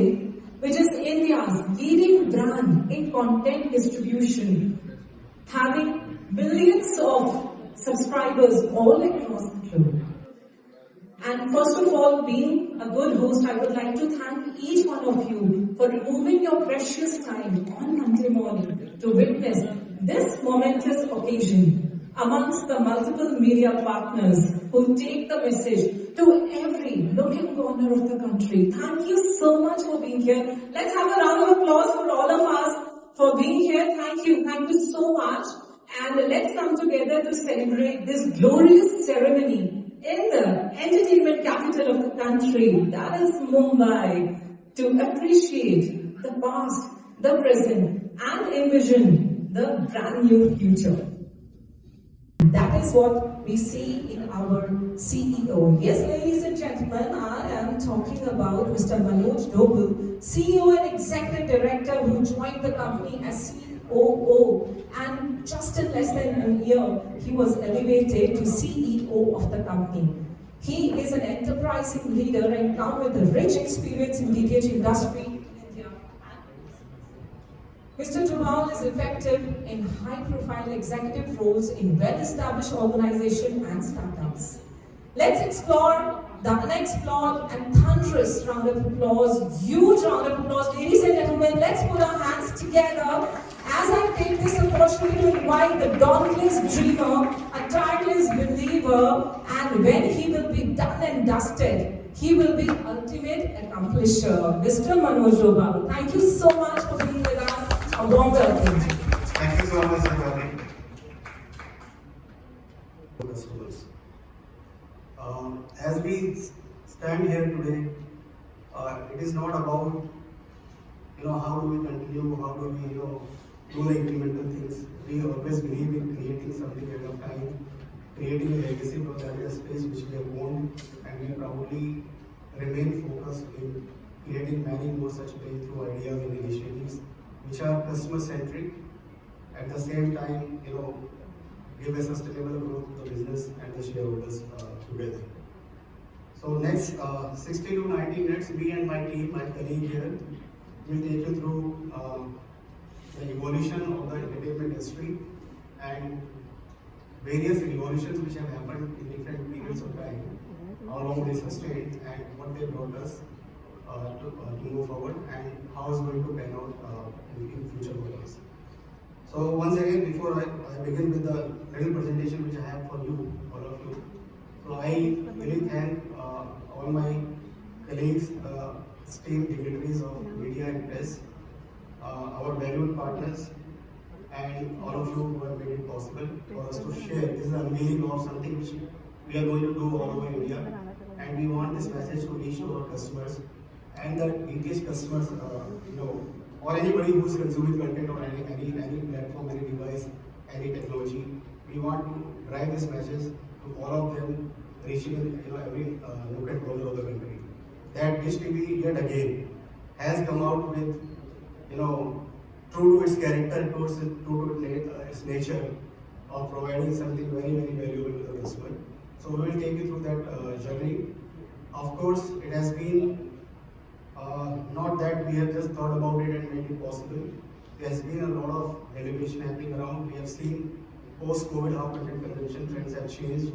today, which is India's leading brand in content distribution, having millions of subscribers all across the globe. And first of all, being a good host, I would like to thank each one of you for removing your precious time on Monday morning to witness this momentous occasion amongst the multiple media partners who take the message to every nook and corner of the country. Thank you so much for being here. Let's have a round of applause for all of us for being here. Thank you so much. And let's come together to celebrate this glorious ceremony in the entertainment capital of the country, that is Mumbai, to appreciate the past, the present, and envision the brand new future. That is what we see in our CEO. Yes, ladies and gentlemen, I am talking about Mr. Manoj Doble, CEO and Executive Director who joined the company as COO, and just in less than a year, he was elevated to CEO of the company. He is an enterprising leader and comes with a rich experience in DTH industry in India. Mr. Doble is effective in high-profile executive roles in well-established organizations and startups. Let's explore the unexplored and thunderous round of applause, huge round of applause. Ladies and gentlemen, let's put our hands together as I take this opportunity to invite the dauntless dreamer, a tireless believer, and when he will be done and dusted, he will be ultimate accomplisher, Mr. Manoj Doble. Thank you so much for being with us. A warm welcome. Thank you so much, Saffrons. As we stand here today, it is not about how do we continue, how do we do the incremental things. We always believe in creating something at a time, creating a legacy for that space which we have owned, and we proudly remain focused in creating many more such breakthrough ideas and initiatives which are customer centric. At the same time, give a sustainable growth to the business and the shareholders together. So next 60 to 90 minutes, me and my team, my colleague here, will take you through the evolution of the entertainment industry and various revolutions which have happened in different periods of time, how long they sustained and what they brought us to move forward, and how it's going to pan out in future quarters. So once again, before I begin with the little presentation which I have for you, all of you, so I really thank all my colleagues, esteemed dignitaries of media and press, our valued partners, and all of you who have made it possible for us to share. This is the unveiling of something which we are going to do all over India, and we want this message to reach to our customers and the DTH customers, or anybody who is consuming content on any platform, any device, any technology. We want to drive this message to all of them, reaching every nook and corner of the country. That DishTV yet again has come out with, true to its character, true to its nature of providing something very, very valuable to the customer. So we will take you through that journey. Of course, it has been not that we have just thought about it and made it possible. There has been a lot of elevation happening around. We have seen post-COVID how content consumption trends have changed,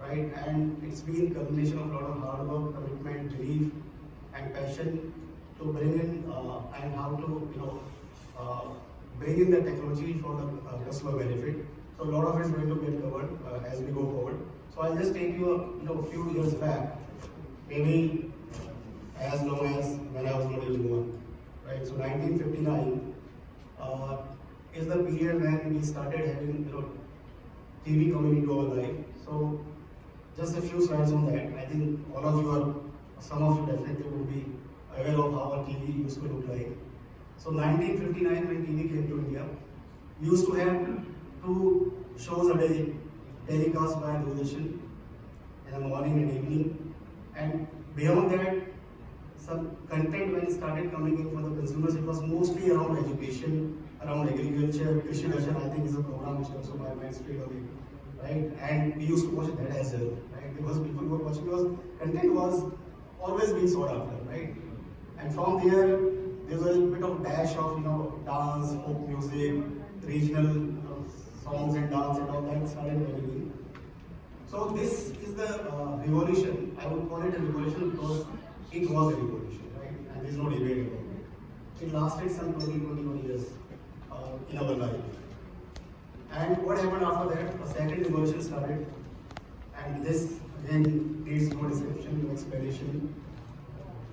right? And it's been a combination of a lot of hard work, commitment, belief, and passion to bring in and how to bring in the technology for the customer benefit. So a lot of it is going to get covered as we go forward. So I'll just take you a few years back, maybe as long as when I was not even born, right? So 1959 is the period when we started having TV coming into our life. So just a few slides on that. I think all of you some of you definitely would be aware of how our TV used to look like. So 1959 when TV came to India, we used to have 2 shows a day telecast by Doordarshan in the morning and evening, and beyond that, some content when it started coming in for the consumers, it was mostly around education, around agriculture. Krishi Darshan, I think, is a program which also my mind straight away, right? And we used to watch that as well, right? Because people were watching, because content was always being sought after, right? And from there's a bit of dash of dance, folk music, regional songs and dance and all that started coming in. So this is the revolution. I would call it a revolution because it was a revolution, right? And there's no debate about it. It lasted some 21 years in our life. And what happened after that? A second revolution started, and this again needs no description, no explanation.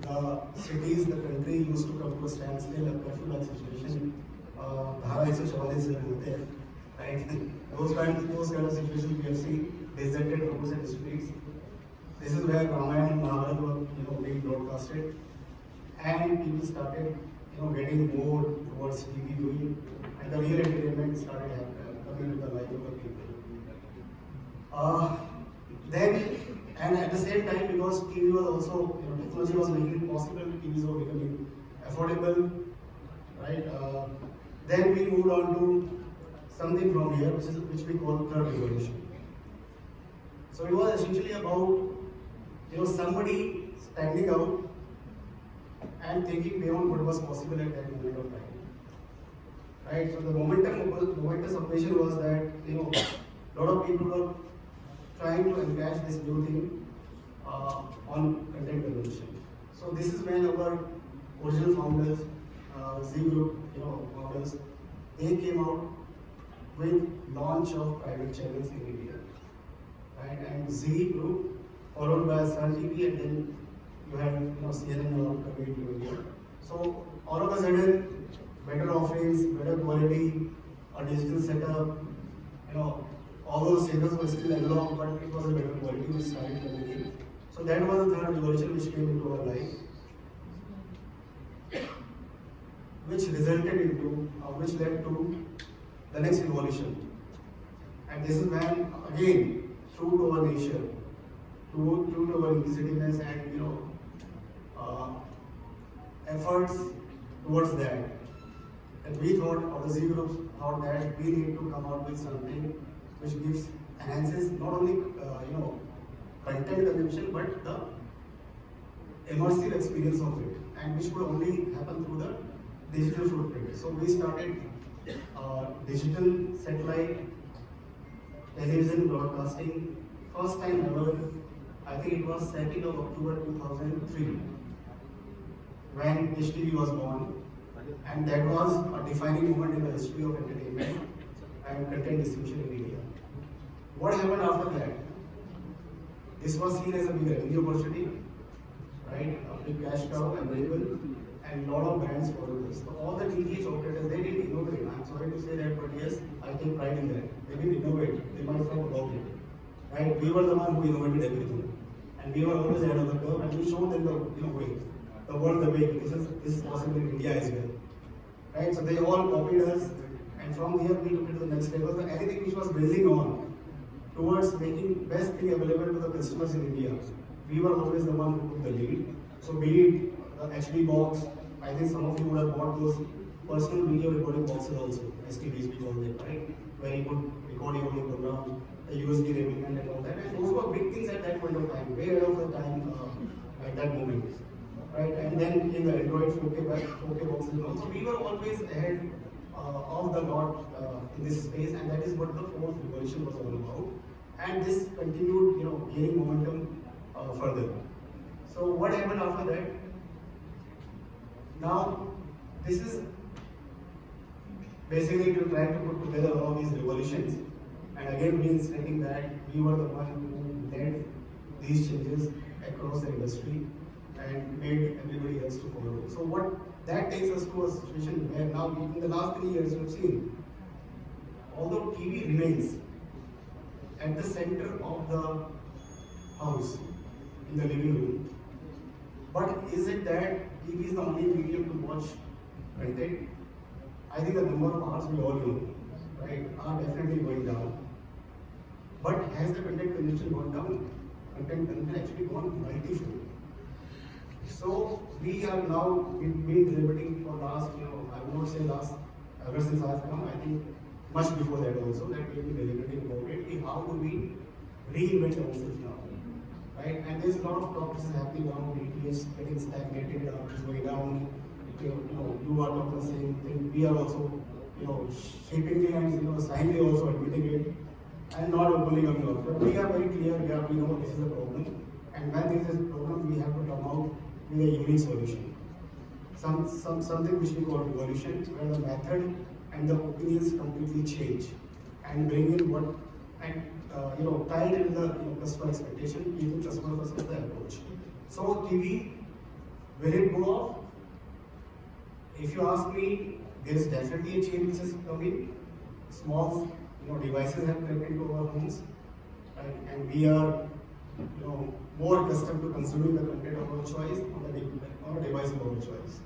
The cities, the country used to come to a standstill, a curfew-like situation. Dhara 144 होते हैं, right? Those kind of situations we have seen, deserted roads and streets. This is where Ramayana and Mahabharata were being broadcasted, and people started getting more towards TV viewing, and the real entertainment started coming into the life of the people. Then, and at the same time, because TV was also, technology was making it possible, TVs were becoming affordable, right? Then we moved on to something from here, which we call third revolution. So it was essentially about, somebody standing out and thinking beyond what was possible at that moment of time. Right? So the momentous operation was that, a lot of people were trying to encash this new thing on content consumption. So this is when our original founders, Z Group, founders, they came out with launch of private channels in India. Right? And Z Group followed by Sun TV, and then you had CNN coming into India. So all of a sudden, better offerings, better quality, a digital setup, all those channels were still analog, but it was a better quality which started coming in. So that was the third revolution which came into our life, which resulted into, which led to the next revolution. And this is when, again, true to our nature, true to our inquisitiveness and efforts towards that. And we thought, or the Z Group thought that we need to come out with something which enhances not only content consumption but the immersive experience of it, and which would only happen through the digital footprint. So we started digital satellite television broadcasting. First time ever, I think it was 2nd of October 2003 when DishTV was born, and that was a defining moment in the history of entertainment and content distribution in India. What happened after that? This was seen as a big revenue opportunity, right? A big cash cow available, and a lot of brands followed this. So all the DTH operators, they didn't innovate. I'm sorry to say that, but yes, I take pride in that. They didn't innovate. They might talk about it, right? We were the one who innovated everything, and we were always ahead of the curve, and we showed them the way, the world the way. This is possible in India as well, right? So they all copied us, and from here we took it to the next level. So anything which was building on towards making best thing available to the customers in India, we were always the one who took the lead. So be it the HD box, I think some of you would have bought those personal video recording boxes also, STVs we call them, right? Where you could record your own program, the USB enablement and all that. And those were big things at that point of time, way ahead of the time at that moment, right? And then in the Android 4K boxes and all. So we were always ahead of the lot in this space, and that is what the fourth revolution was all about. And this continued, gaining momentum further. So what happened after that? Now, this is basically to try to put together all these revolutions, and again reinstating that we were the one who led these changes across the industry and made everybody else to follow. So what that takes us to a situation where now in the last 3 years we have seen, although TV remains at the center of the house, in the living room, but is it that TV is the only medium to watch content? I think the number of hours we all know, right, are definitely going down. But has the content consumption gone down? Content consumption actually gone multifold. So we are now been deliberating for last, I would not say last, ever since I've come, I think much before that also, that we have been deliberating about it. How do we reinvent ourselves now? right? And there's a lot of talk which is happening around DTH getting stagnated or just going down. You are talking the same thing. We are also, shapingly and silently also admitting it and not openly coming out. But we are very clear. We know this is a problem, and when there is a problem, we have to come out with a unique solution. Something which we call revolution, where the method and the opinions completely change and bring in what and tie it in the customer expectation, keeping customer first as the approach. So TV, will it go off? If you ask me, there is definitely a change which is coming. Small devices have crept into our homes, right? And we are more accustomed to consuming the content of our choice on a device of our choice.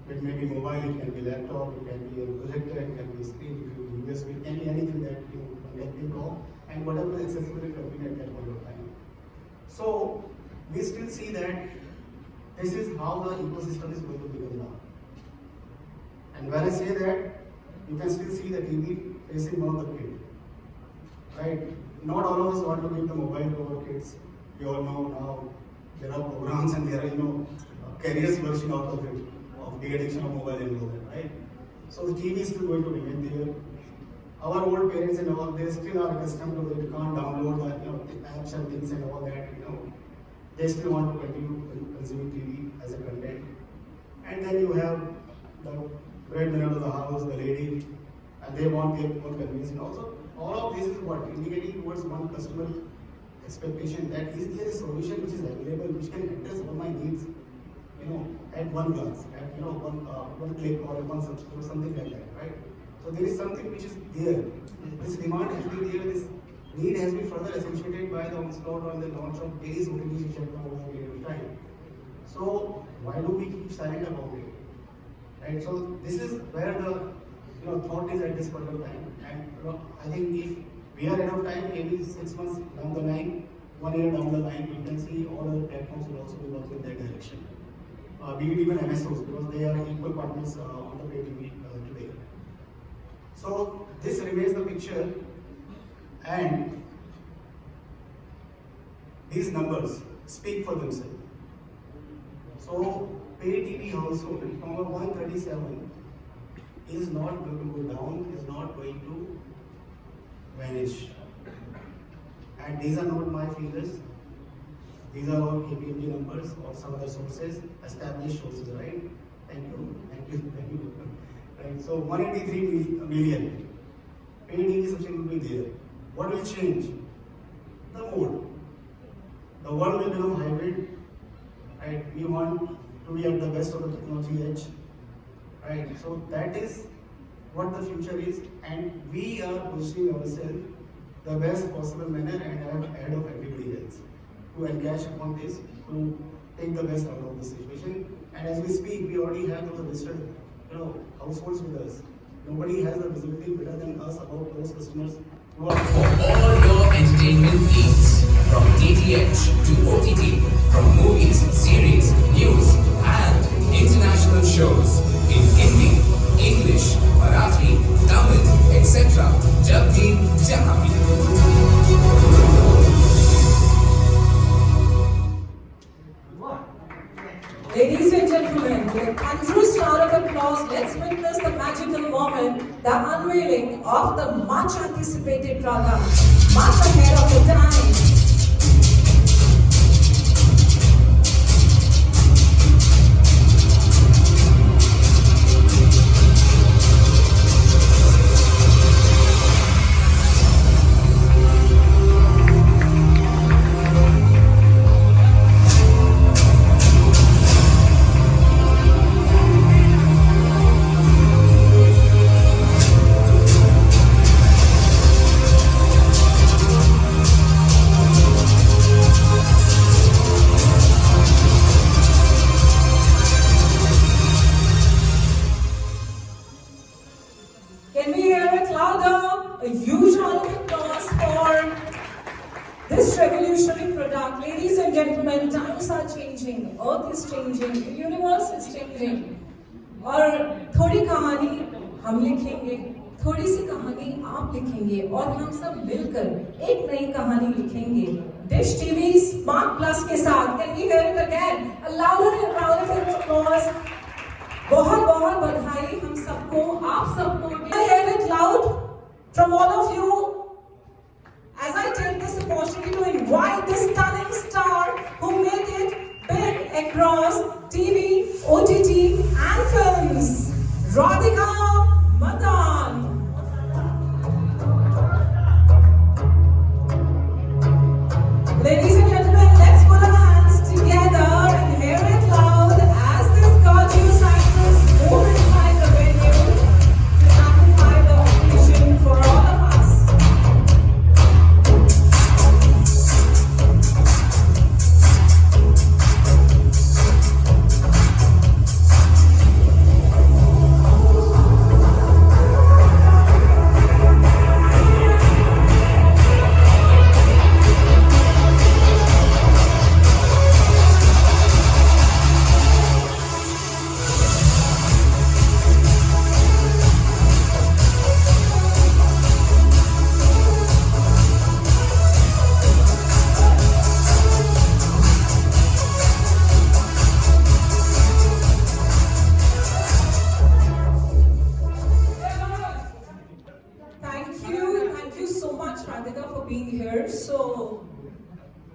It may be mobile, it can be laptop, it can be a projector, it can be a screen, it can be USB, it can be anything that one can think of, and whatever is accessible and convenient at that point of time. So we still see that this is how the ecosystem is going to become now. And when I say that, you can still see the TV facing one of the kid. Right? Not all of us want to give the mobile to our kids. We all know now there are programs and there are careers version out of it, of the addiction of mobile and all that, right? So the TV is still going to remain there. Our old parents and all, they still are accustomed to it. They can't download the apps and things and all that. They still want to continue consuming TV as a content. And then you have the breadwinner of the house, the lady, and they want their own convenience. And also, all of this is what indicating towards one customer expectation that is there a solution which is available, which can address all my needs, at one glance, at one click or one subscription or something like that, right? So there is something which is there. This demand has been there. This need has been further accentuated by the onslaught or the launch of various OTTs which have come over a period of time. So why do we keep silent about it? Right? So this is where the thought is at this point of time. And I think if we are ahead of time, maybe 6 months down the line, 1 year down the line, you can see all other platforms will also be working in that direction. Be it even MSOs, because they are equal partners on the pay TV today. So this remains the picture, and these numbers speak for themselves. So pay TV household from 137 is not going to go down, is not going to vanish. And these are not my figures. These are all KPMG numbers or some other sources, established sources, right? Thank you. Right. So 183 million. Paid TV subscription will be there. What will change? The mode. The world will become hybrid. Right? We want to be at the best of the technology edge. Right? So that is what the future is, and we are pushing ourselves the best possible manner and ahead of everybody else to encash upon this, to take the best out of the situation. And as we speak, we already have those registered households with us. Nobody has the visibility better than us about those customers who are for all your entertainment needs, from DTH to OTT, from movies, series, news, and international shows in Hindi, English, Marathi, Tamil, etc. Jab bhi, jahan bhi. Ladies and gentlemen, with a thunderous round of applause, let's witness the magical moment, the unveiling of the much anticipated product, much ahead of the time. Can we hear it louder? A huge round of applause for this revolutionary product. Ladies and gentlemen, times are changing, earth is changing, the universe is changing. और थोड़ी कहानी हम लिखेंगे, थोड़ी सी कहानी आप लिखेंगे और हम सब मिलकर एक नई कहानी लिखेंगे Dish TV Smart Plus के साथ. Can we hear it again? A louder round of applause. बहुत बहुत बधाई हम सबको, आप सबको. Can I hear it loud from all of you? As I take this opportunity to invite this stunning star who made it big across TV, OTT and films, Radhika Madan. Ladies and gentlemen, let's put our hands together and hear it loud as this gorgeous actress moves inside the venue to amplify the occasion for all of us. Thank you so much, Radhika, for being here. So,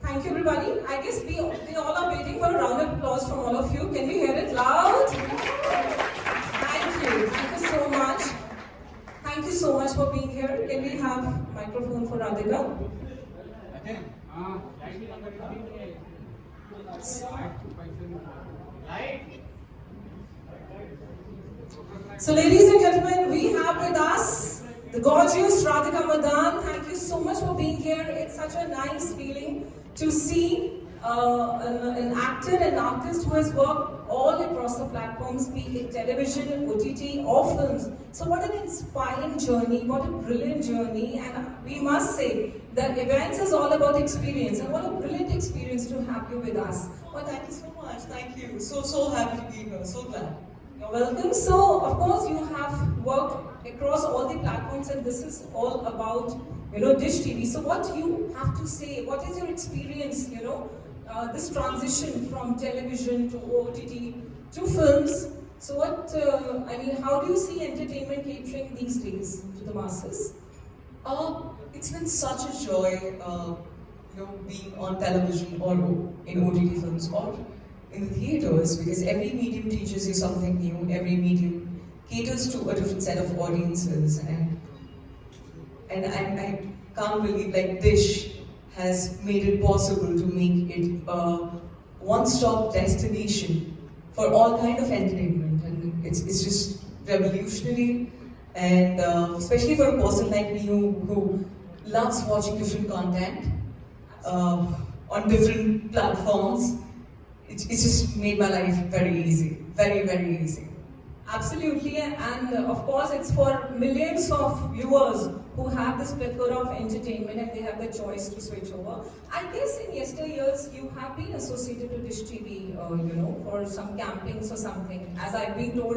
thank you, everybody. I guess we all are waiting for a round of applause from all of you. Can we hear it loud? Thank you so much. Thank you so much for being here. Can we have microphone for Radhika? So, ladies and gentlemen, we have with us the gorgeous Radhika Madan. Thank you so much for being here. It's such a nice feeling to see an actor, an artist who has worked all across the platforms, be it television, OTT or films. So what an inspiring journey, what a brilliant journey, and we must say that events is all about experience, and what a brilliant experience to have you with us. Well, thank you so much. Thank you. So happy to be here. So glad. You're welcome. So, of course, you have worked across all the platforms, and this is all about, Dish TV. So, what do you have to say? What is your experience, this transition from television to OTT to films? So, how do you see entertainment catering these days to the masses? It's been such a joy, being on television or in OTT films or in the theaters, because every medium teaches you something new. Every medium caters to a different set of audiences, and I can't believe Dish has made it possible to make it a one-stop destination for all kind of entertainment, and it's just revolutionary. And especially for a person like me who loves watching different content on different platforms, it's just made my life very easy, very, very easy. Absolutely, and of course it's for millions of viewers who have this plethora of entertainment and they have the choice to switch over. I guess in yesteryears you have been associated to Dish TV, for some campings or something, as I've been told.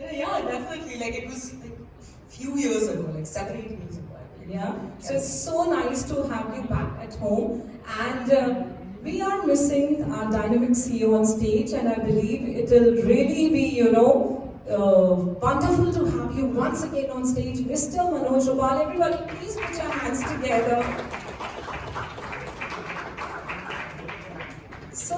Yeah, definitely. It was a few years ago, 7-8 years ago, I believe. Yeah, so it's so nice to have you back at home, and we are missing our dynamic CEO on stage, and I believe it will really be, wonderful to have you once again on stage, Mr. Manoj Rupal. Everybody, please put your hands together. So,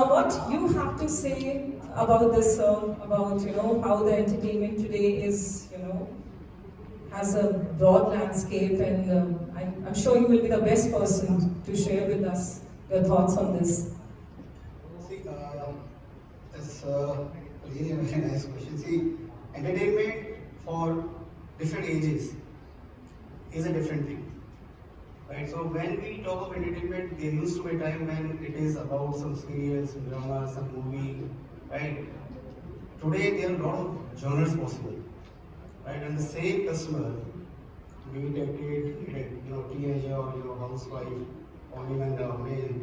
what you have to say about this, about how the entertainment today is, has a broad landscape, and I'm sure you will be the best person to share with us your thoughts on this. See, it's really a very nice question. See, entertainment for different ages is a different thing, right? So when we talk of entertainment, there used to be a time when it is about some serials, some drama, some movie, right? Today there are a lot of genres possible, right? And the same customer, be it a kid, be it a teenager, or housewife, or even a male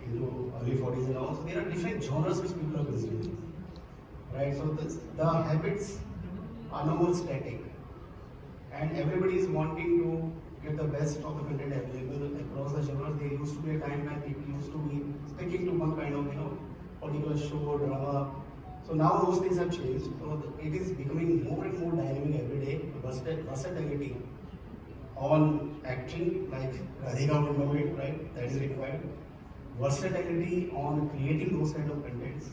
into early 40s and all. So there are different genres which people are consuming, right? So the habits are no more static, and everybody is wanting to get the best of the content available across the genres. There used to be a time when people used to be sticking to one kind of, particular show or drama. So now those things have changed. So it is becoming more and more dynamic every day. Versatility on acting, like Radhika would know it, right? That is required. Versatility on creating those kind of contents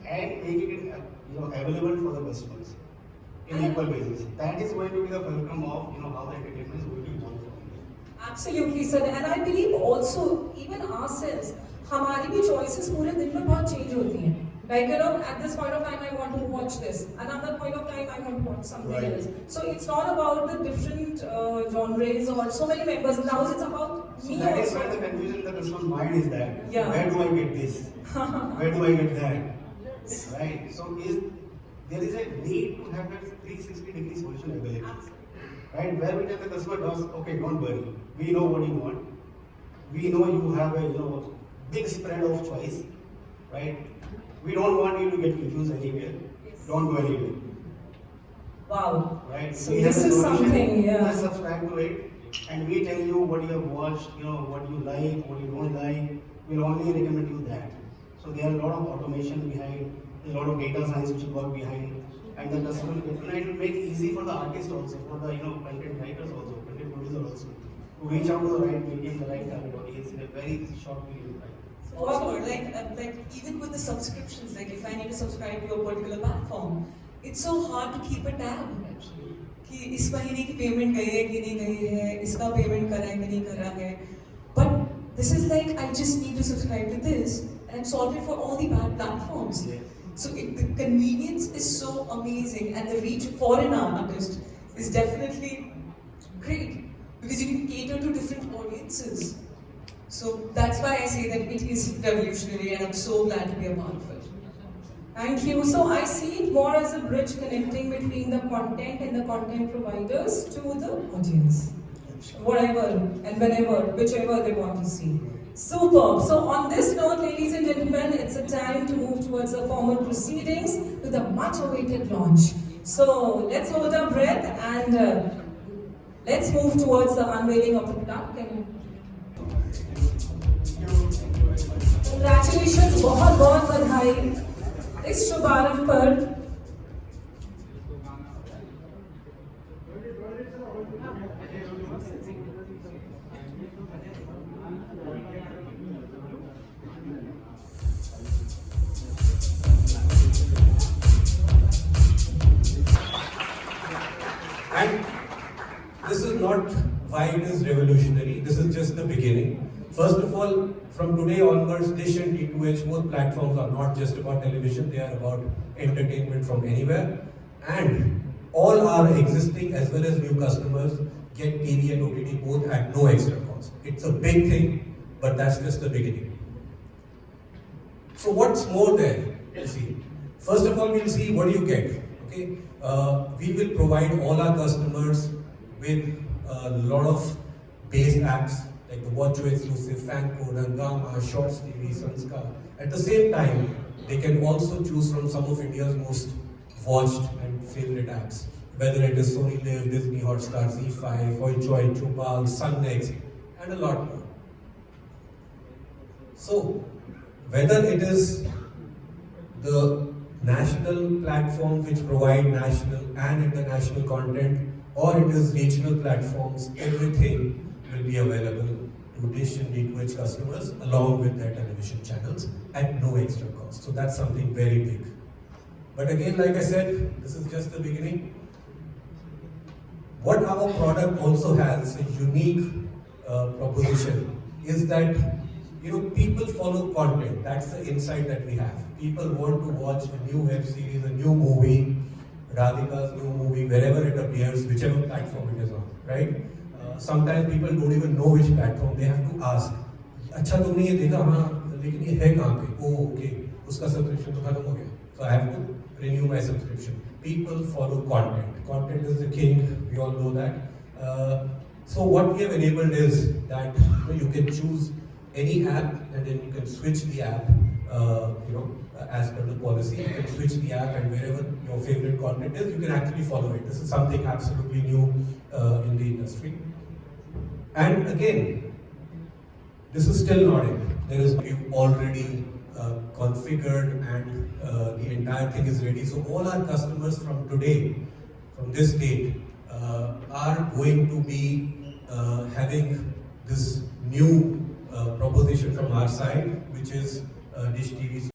and making it available for the customers in equal basis. That is going to be the welcome of how the entertainment is going to evolve from here. Absolutely, sir. And I believe also, even ourselves, हमारी भी choices पूरे दिन में बहुत change होती हैं. Like, at this point of time, I want to watch this. Another point of time, I want to watch something else. So it's not about the different genres or so many members. Now it's about me. So that is where the confusion in the customer's mind is that. Yeah. Where do I get this? Where do I get that? Right. So there is a need to have that 360-degree solution available. Right. Where we tell the customer does, okay, don't worry. We know what you want. We know you have a big spread of choice. Right. We don't want you to get confused anywhere. Yes. Don't go anywhere. Wow. Right. So this is something, yeah. Just subscribe to it, and we tell you what you have watched, what you like, what you don't like. We'll only recommend you that. So there are a lot of automation behind, a lot of data science which will work behind, and the customer it will make it easy for the artist also, for the content writers also, content producer also, to reach out to the right medium, the right target audience in a very short period of time. Also, like even with the subscriptions, like if I need to subscribe to a particular platform, it's so hard to keep a tab. कि इस महीने की payment गई है कि नहीं गई है, इसका पेमेंट करा है कि नहीं करा है. But this is like I just need to subscribe to this, and I'm sorted for all the bad platforms. Yes. So the convenience is so amazing, and the reach for an artist is definitely great because you can cater to different audiences. So that's why I say that it is revolutionary, and I'm so glad to be a part of it. Thank you. So I see it more as a bridge connecting between the content and the content providers to the audience. Whatever and whenever, whichever they want to see. Superb. So on this note, ladies and gentlemen, it's a time to move towards the formal proceedings to the much-awaited launch. So let's hold our breath and let's move towards the unveiling of the product. Congratulations, बहुत बहुत बधाई इस शुभारंभ पर. And this is not why it is revolutionary. This is just the beginning. First of all, from today onwards, Dish and D2H, both platforms are not just about television, they are about entertainment from anywhere. And all our existing as well as new customers get TV and OTT both at no extra cost. It's a big thing, but that's just the beginning. So what's more there? We'll see. First of all, we'll see what do you get. Okay, we will provide all our customers with a lot of base apps like the WatchOS exclusive, Fan Code, Hangama, Shorts TV, Sanskar. At the same time, they can also choose from some of India's most watched and favorite apps, whether it is Sony Live, Disney Hotstar, Z5, Hoichoi, Chupal, Sunnext, and a lot more. So, whether it is the national platform which provide national and international content, or it is regional platforms, everything will be available to Dish and D2H customers along with their television channels at no extra cost. So that's something very big. But again, like I said, this is just the beginning. What our product also has, a unique proposition, is that people follow content. That's the insight that we have. People want to watch a new web series, a new movie, Radhika's new movie, wherever it appears, whichever platform it is on, right? Sometimes people don't even know which platform. They have to ask, अच्छा तुमने ये देखा हाँ लेकिन ये है कहाँ पे? Oh okay, उसका subscription तो खत्म हो गया. So I have to renew my subscription. People follow content. Content is the king. We all know that. So what we have enabled is that you can choose any app and then you can switch the app. As per the policy, you can switch the app and wherever your favorite content is, you can actually follow it. This is something absolutely new in the industry. And again, this is still not it. We've already configured and the entire thing is ready. So all our customers from today, from this date, are going to be having this new proposition from our side, which is DishTV.